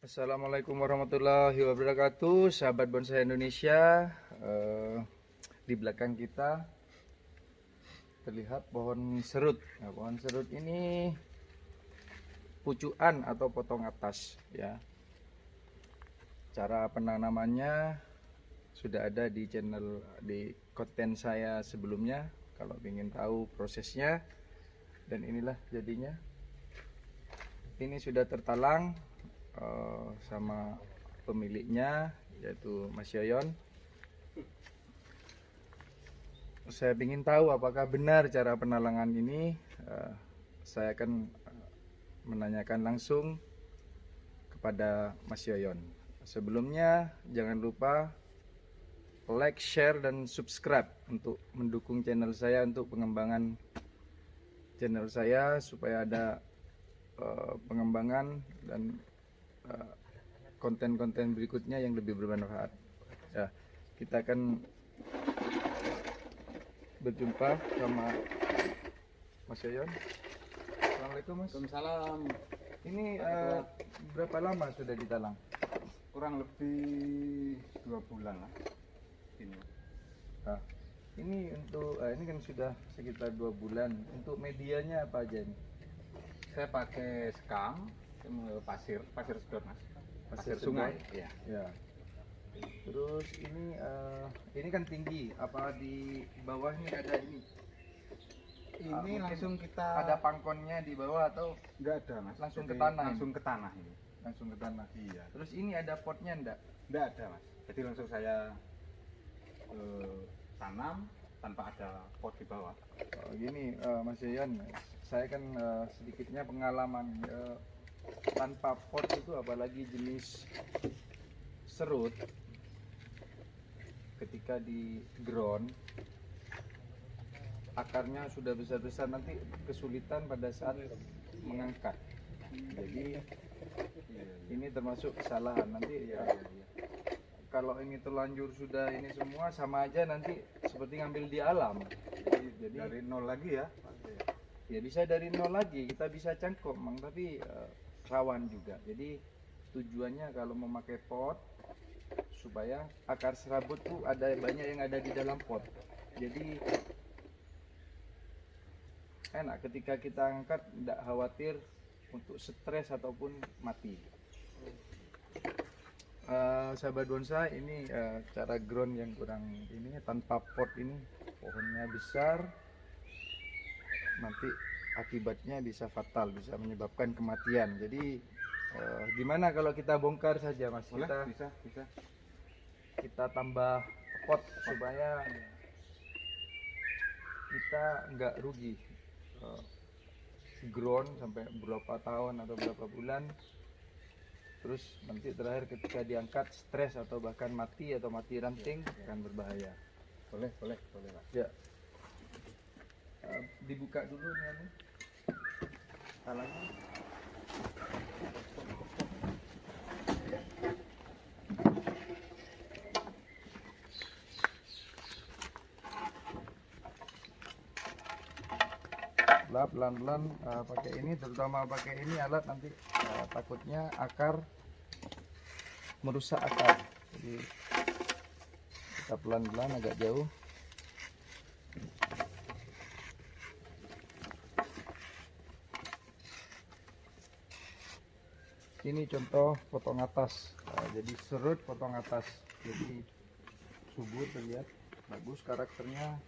Assalamualaikum warahmatullahi wabarakatuh, sahabat bonsai Indonesia. Di belakang kita terlihat pohon serut. Nah, pohon serut ini pucuan atau potong atas, ya. Cara penanamannya sudah ada di konten saya sebelumnya. Kalau ingin tahu prosesnya, dan inilah jadinya. Ini sudah tertalang sama pemiliknya, yaitu Mas Yoyon. Saya ingin tahu apakah benar cara penalangan ini. Saya akan menanyakan langsung kepada Mas Yoyon. Sebelumnya jangan lupa like, share, dan subscribe untuk mendukung channel saya, untuk pengembangan channel saya, supaya ada pengembangan dan konten-konten berikutnya yang lebih bermanfaat. Ya, kita akan berjumpa sama Mas Yoyon. Assalamualaikum, Mas. Waalaikumsalam. Ini berapa lama sudah ditalang? Kurang lebih 2 bulan lah ini. Nah, ini untuk ini kan sudah sekitar 2 bulan. Untuk medianya apa aja ini? Saya pakai sekam, pasir sedot, Mas. Pasir sedot. sungai, ya. Ya. Terus ini kan tinggi. Apa di bawah ini ada ini? Ini langsung kita Ada pangkonnya di bawah atau enggak ada, Mas. langsung Jadi ke tanah? Langsung ke tanah ini. Langsung ke tanah. Iya. Terus ini ada potnya enggak? Enggak ada, Mas. Jadi langsung saya tanam tanpa ada pot di bawah. Gini, Mas Yoyon, saya kan sedikitnya pengalaman tanpa pot itu, apalagi jenis serut, ketika di ground akarnya sudah besar-besar, nanti kesulitan pada saat mengangkat. Jadi ini termasuk kesalahan nanti. Kalau ini terlanjur sudah ini semua, sama aja nanti seperti ngambil di alam. Jadi Dari nol lagi ya. ya bisa dari nol lagi, kita bisa cangkok, tapi rawan juga. Jadi tujuannya kalau memakai pot, supaya akar serabut tuh ada banyak yang ada di dalam pot. Jadi enak ketika kita angkat, tidak khawatir untuk stres ataupun mati. Sahabat bonsai, ini cara ground yang kurang ini, tanpa pot ini pohonnya besar, nanti akibatnya bisa fatal, bisa menyebabkan kematian. Jadi gimana kalau kita bongkar saja, Mas? Boleh, Kita bisa. kita tambah pot supaya kita nggak rugi ground sampai berapa tahun atau berapa bulan, terus nanti terakhir ketika diangkat stres atau bahkan mati atau mati ranting, akan berbahaya. Boleh, Pak. Ya, dibuka dulu nih talangnya. Pelan-pelan pakai ini, terutama pakai ini alat, nanti takutnya akar merusak akar. Jadi kita pelan-pelan agak jauh. Ini contoh potong atas. Jadi serut potong atas, jadi subur, terlihat bagus karakternya.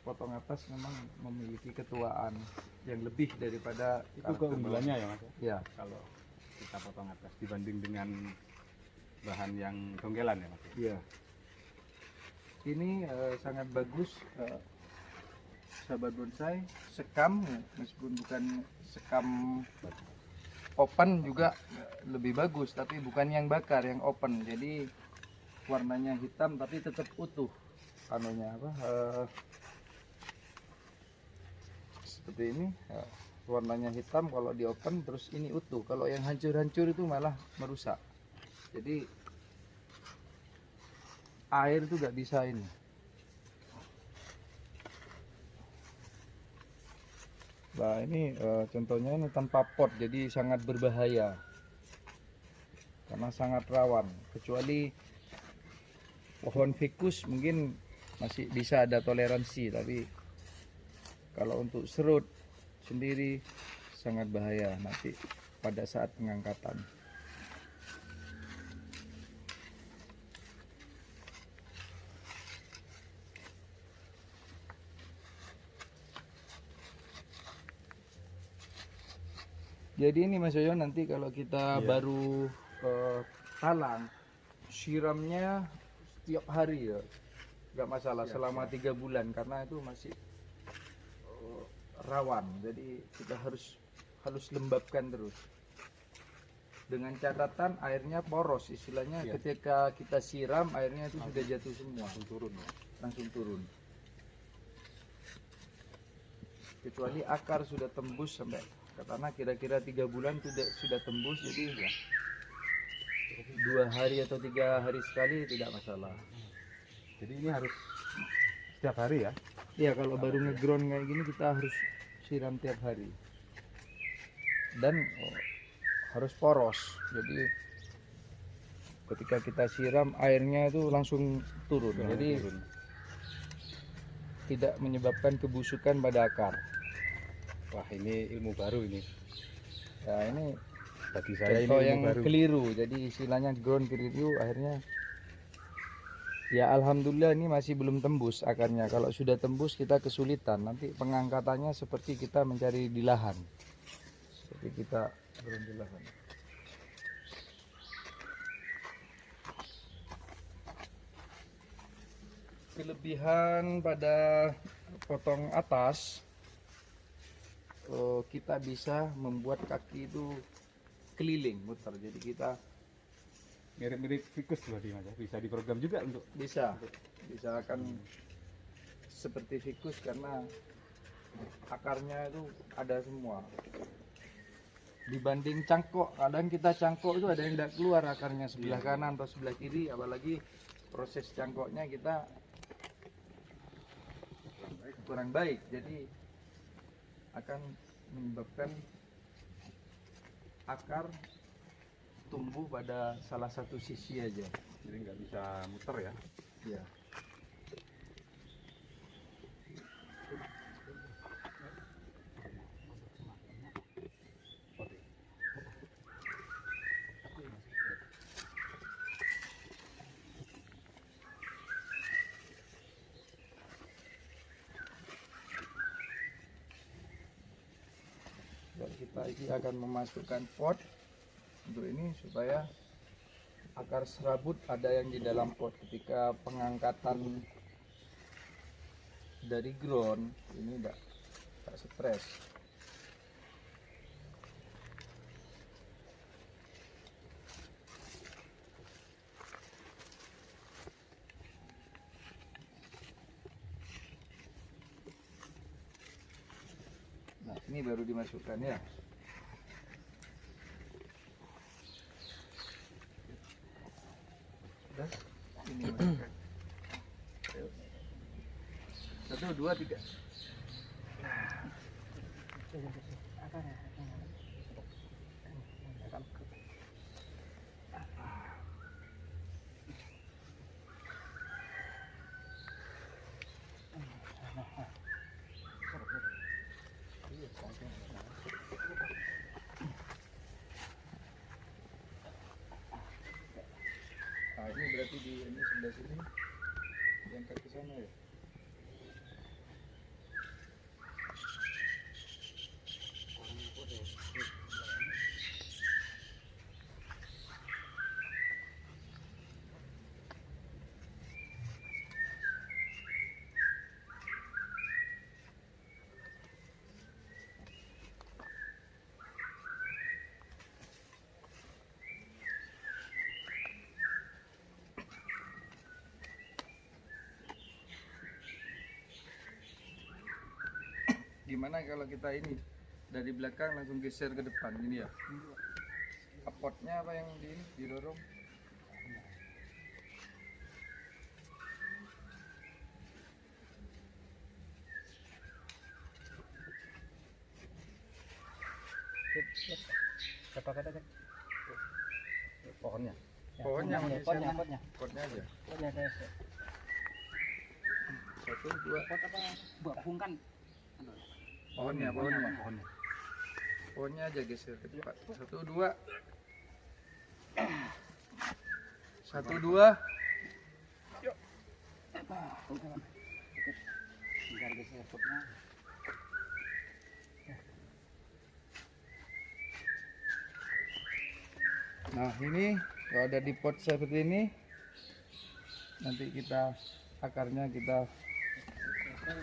Potong atas memang memiliki ketuaan yang lebih daripada Itu keunggulannya ya, Mas. Ya. Kalau kita potong atas dibanding dengan bahan yang dongkelan ya, Mas. Iya. Ini sangat bagus, sahabat bonsai. Sekam, meskipun bukan sekam open juga lebih bagus, tapi bukan yang bakar, yang open. Jadi warnanya hitam tapi tetap utuh. Anunya apa? Seperti ini, warnanya hitam kalau di open, terus ini utuh. Kalau yang hancur-hancur itu malah merusak. Jadi air itu nggak bisa ini. Nah ini contohnya ini tanpa pot, jadi sangat berbahaya karena sangat rawan. Kecuali pohon ficus mungkin masih bisa ada toleransi, tapi kalau untuk serut sendiri sangat bahaya nanti pada saat pengangkatan. Jadi ini Mas Yoyo, nanti kalau kita baru talang, siramnya setiap hari ya, nggak masalah selama 3 bulan, karena itu masih rawan. Jadi kita harus lembabkan terus. Dengan catatan airnya poros, istilahnya ketika kita siram airnya itu sudah jatuh semua, langsung turun. Kecuali akar sudah tembus sampai ke tanah, kira-kira 3 bulan sudah tembus, jadi ya 2 hari atau 3 hari sekali tidak masalah. Jadi ini harus setiap hari ya? Ya kalau baru ngeground kayak gini kita harus siram tiap hari. Dan harus poros. Jadi ketika kita siram airnya itu langsung turun. Jadi tidak menyebabkan kebusukan pada akar. Wah, ini ilmu baru ini. Ya ini Bagi saya ini contoh ilmu yang baru. keliru. Jadi istilahnya ground keliru, akhirnya ya alhamdulillah ini masih belum tembus akarnya. Kalau sudah tembus kita kesulitan. Nanti pengangkatannya seperti kita mencari di lahan. Seperti kita ground di lahan. Kelebihan pada potong atas, kita bisa membuat kaki itu keliling muter. Jadi kita Mirip-mirip ficus berarti Mas ya? Bisa diprogram juga untuk bisa akan seperti ficus karena akarnya itu ada semua. Dibanding cangkok, kadang kita cangkok itu ada yang tidak keluar akarnya sebelah kanan atau sebelah kiri, apalagi proses cangkoknya kita kurang baik, jadi akan menyebabkan akar tumbuh pada salah satu sisi aja. jadi nggak bisa muter ya? Ya. Dan kita ini akan memasukkan pot untuk ini supaya akar serabut ada yang di dalam pot. Ketika pengangkatan dari ground ini tidak stres. Nah ini baru dimasukkan ya. Udah, ini masukkan. 1, 2, 3. Nah ini berarti di ini sebelah sini diangkat ke sana ya. Gimana kalau kita ini dari belakang langsung geser ke depan gini ya? Potnya apa yang didorong? Berapa kata kan? Pohonnya. Pohonnya masih Potnya, sana. potnya. Potnya aja. Potnya saya. Satu, dua. Pot apa? Buat bungkan. Pohonnya. Pohonnya. Pohonnya aja geser ke depan. Satu, dua. Satu, dua. Biar geser potnya. Nah ini kalau ada di pot seperti ini, nanti kita akarnya kita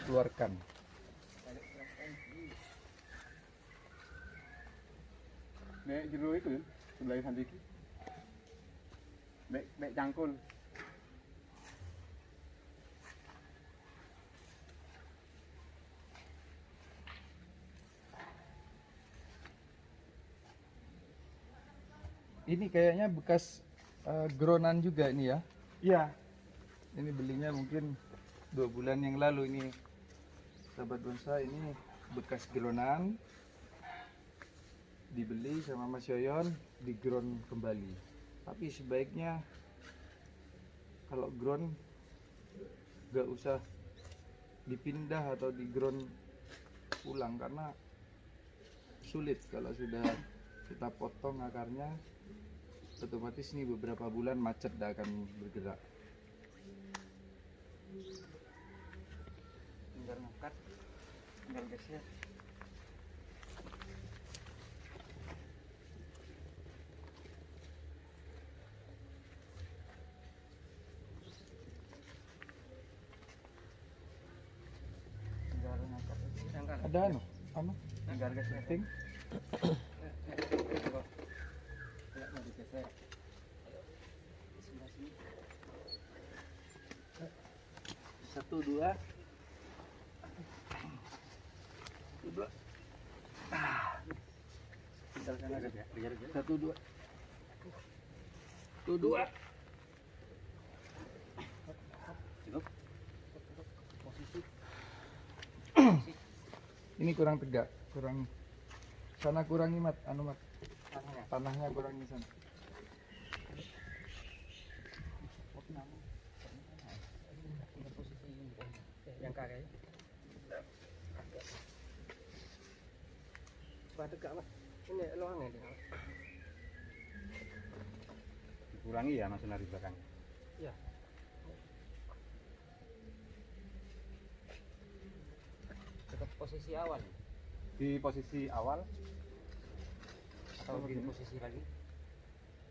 keluarkan. Nek jero itu kan sebelah sana iki. Nek cangkul. Ini kayaknya bekas gronan juga ini ya. Iya. Ini belinya mungkin 2 bulan yang lalu ini. Sahabat bonsai ini bekas gronan. Dibeli sama Mas Yoyon, digron kembali. Tapi sebaiknya kalau ground gak usah dipindah atau digron ulang karena sulit kalau sudah kita potong akarnya, otomatis ini beberapa bulan macet dah akan bergerak. Tinggal ngangkat. Tinggal geser. Tinggal ngangkat. Ngangkat. Ada anu Tinggal geser. setting. Ya, mau digeser. Sebelah sini. 1, 2. 2. Tinggal sana aja. Biar 1, 2. 1, 2. Cukup. Posisi. Ini kurang tegak, kurang sana kurangi mat, mat. Tangannya. Tanahnya kurangi sana. Potnya. Tinggal posisi ini. Yang kaki. Bah tegak, Mas. Ini loangnya dia. dikurangi ya Mas Sunar di belakang. Iya. Tetap posisi awal Di posisi awal atau di posisi lagi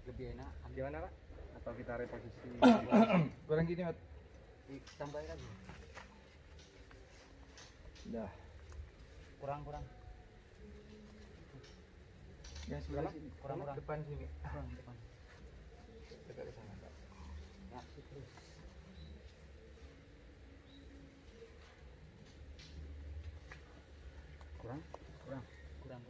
lebih enak. Gimana, Pak? atau kita reposisi Kurang gini mat. Ditambahin lagi. Dah. Kurang. Yang sebelah Kurang, sini, kurang. depan sini. Kurang depan. Dekat ke sana, Pak. Ya, terus. kurang. Kurang.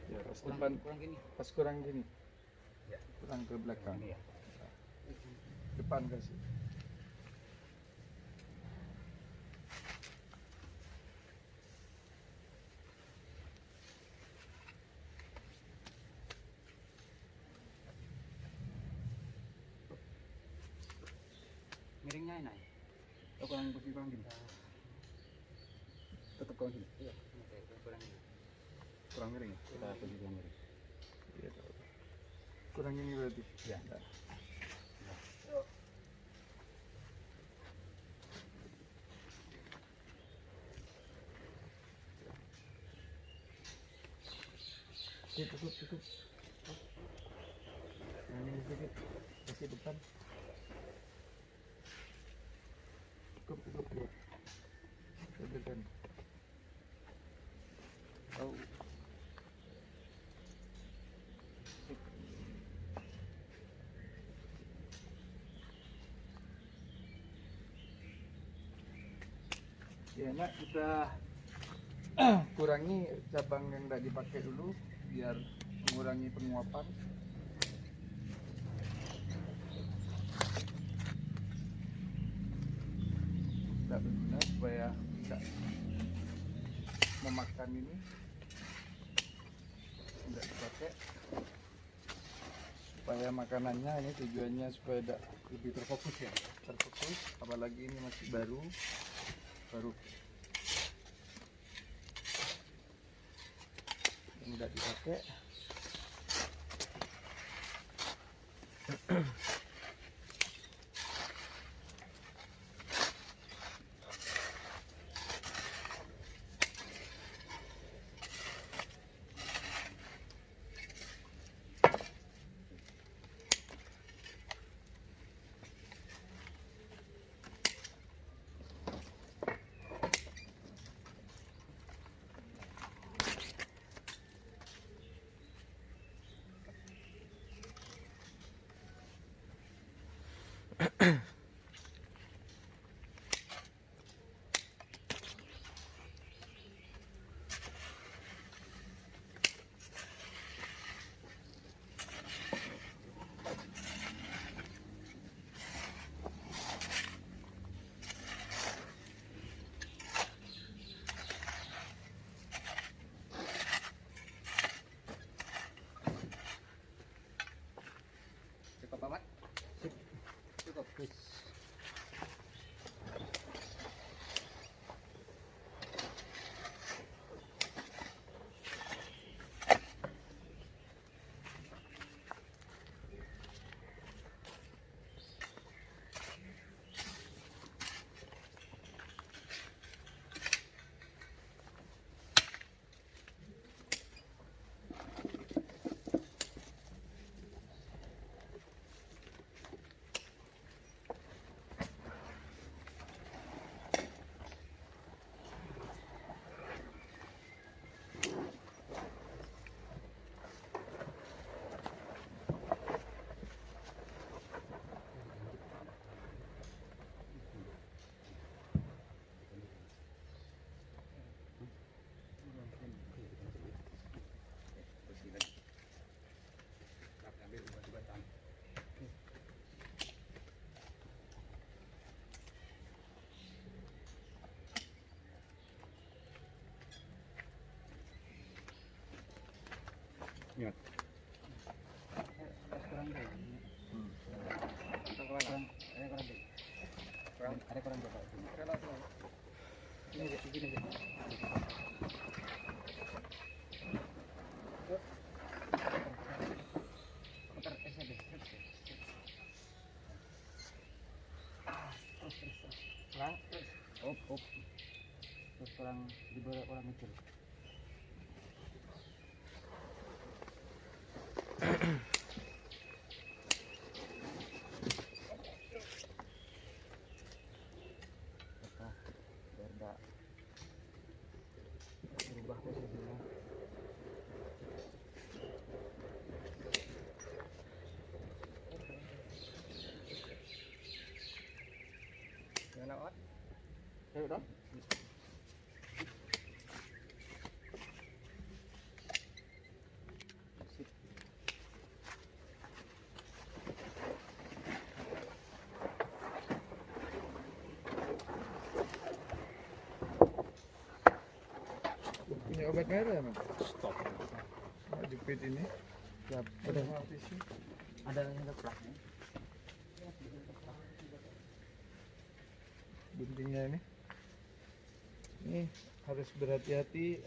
Ya, pas depan, Kurang gini. pas kurang gini. Ya. Kurang ke belakang. Ini ya. Depan kasih. Miringnya enak. Oh, kurang gini. Tetap kurang gini. Iya, oke, kurang gini. Kurang miring ya. Kita posisi yang miring. Iya, kurang ini berarti. Ya. Dah. Oke, tutup. Nah, ini sedikit kasih depan. Cukup ya. Tekan. Oh. Ya, nak kita kurangi cabang yang tidak dipakai dulu biar mengurangi penguapan. supaya tidak memakan ini, tidak dipakai, supaya makanannya ini tujuannya supaya tidak Lebih terfokus ya. terfokus, apalagi ini masih baru tidak dipakai. Cukup amat. Cukup guys. Ingat. Kurang deh. Ada kurang berapa? Ini begini. Terus kurang di bawah orang kecil. Berubah posisinya. Gimana, Ot? Ayo dong. Punya obat merah emang? Stop. Jepit ini. Siap. Udah Udah. mati sih. Ada yang plaknya. Guntingnya ini harus berhati-hati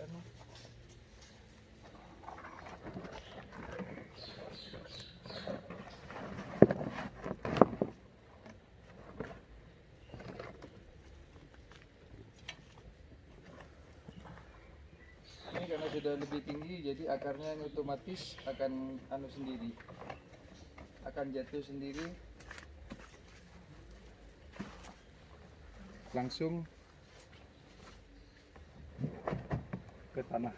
ini karena sudah lebih tinggi, jadi akarnya ini otomatis akan sendiri, akan jatuh sendiri langsung ke tanah.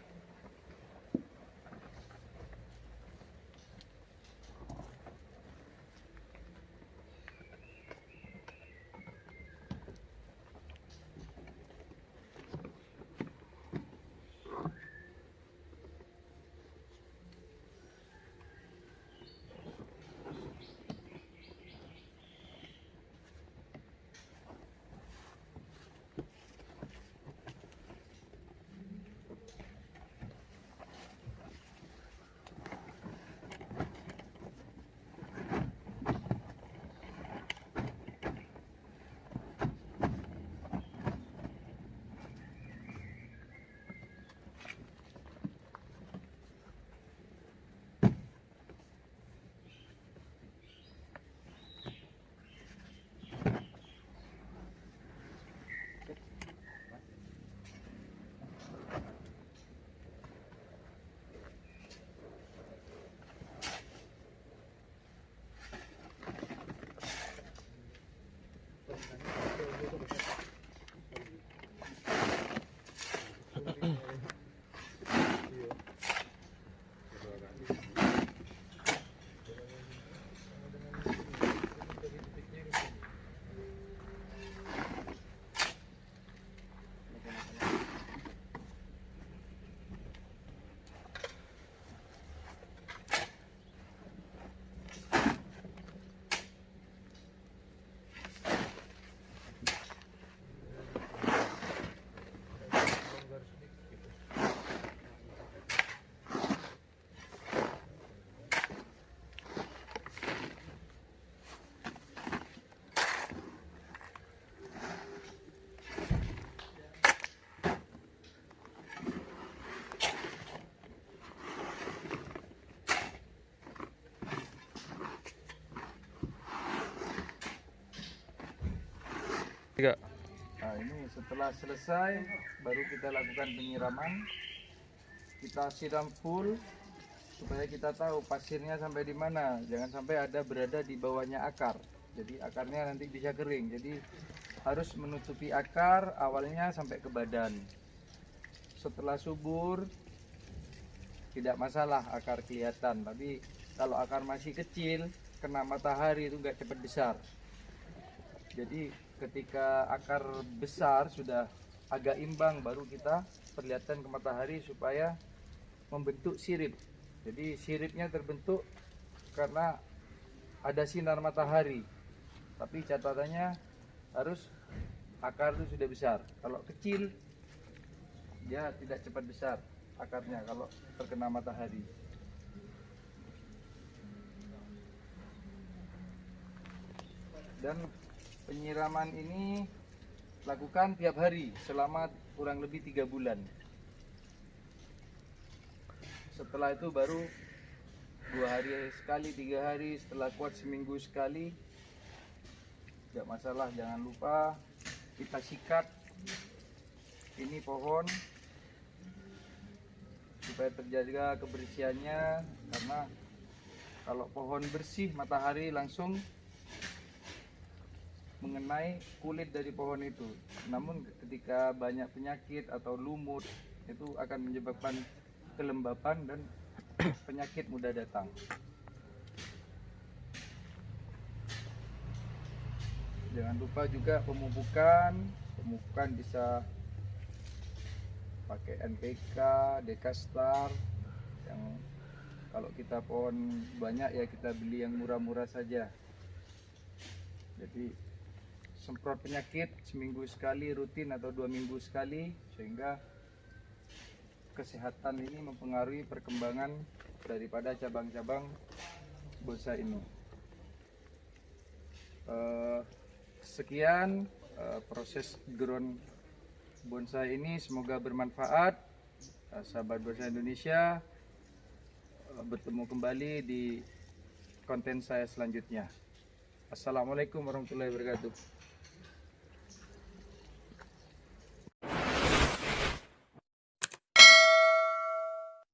Nah, ini setelah selesai baru kita lakukan penyiraman. Kita siram full supaya kita tahu pasirnya sampai di mana. Jangan sampai ada berada di bawahnya akar. Jadi akarnya nanti bisa kering. Jadi harus menutupi akar awalnya sampai ke badan. Setelah subur tidak masalah akar kelihatan. Tapi kalau akar masih kecil, kena matahari itu nggak cepat besar. Jadi ketika akar besar sudah agak imbang baru kita perlihatkan ke matahari supaya membentuk sirip. Jadi siripnya terbentuk karena ada sinar matahari. Tapi catatannya harus akar itu sudah besar. Kalau kecil dia tidak cepat besar akarnya kalau terkena matahari. Dan penyiraman ini lakukan tiap hari selama kurang lebih 3 bulan. Setelah itu baru 2 hari sekali, 3 hari, setelah kuat seminggu sekali. Tidak masalah, jangan lupa kita sikat ini pohon supaya terjaga kebersihannya, karena kalau pohon bersih matahari langsung mengenai kulit dari pohon itu. Namun ketika banyak penyakit atau lumut itu akan menyebabkan kelembapan dan penyakit mudah datang. Jangan lupa juga pemupukan bisa pakai NPK, Dekastar. Yang kalau kita pohon banyak ya kita beli yang murah-murah saja. Jadi semprot penyakit seminggu sekali rutin atau 2 minggu sekali, sehingga kesehatan ini mempengaruhi perkembangan daripada cabang-cabang bonsai ini. Sekian proses ground bonsai ini, semoga bermanfaat. Sahabat bonsai Indonesia, bertemu kembali di konten saya selanjutnya. Assalamualaikum warahmatullahi wabarakatuh.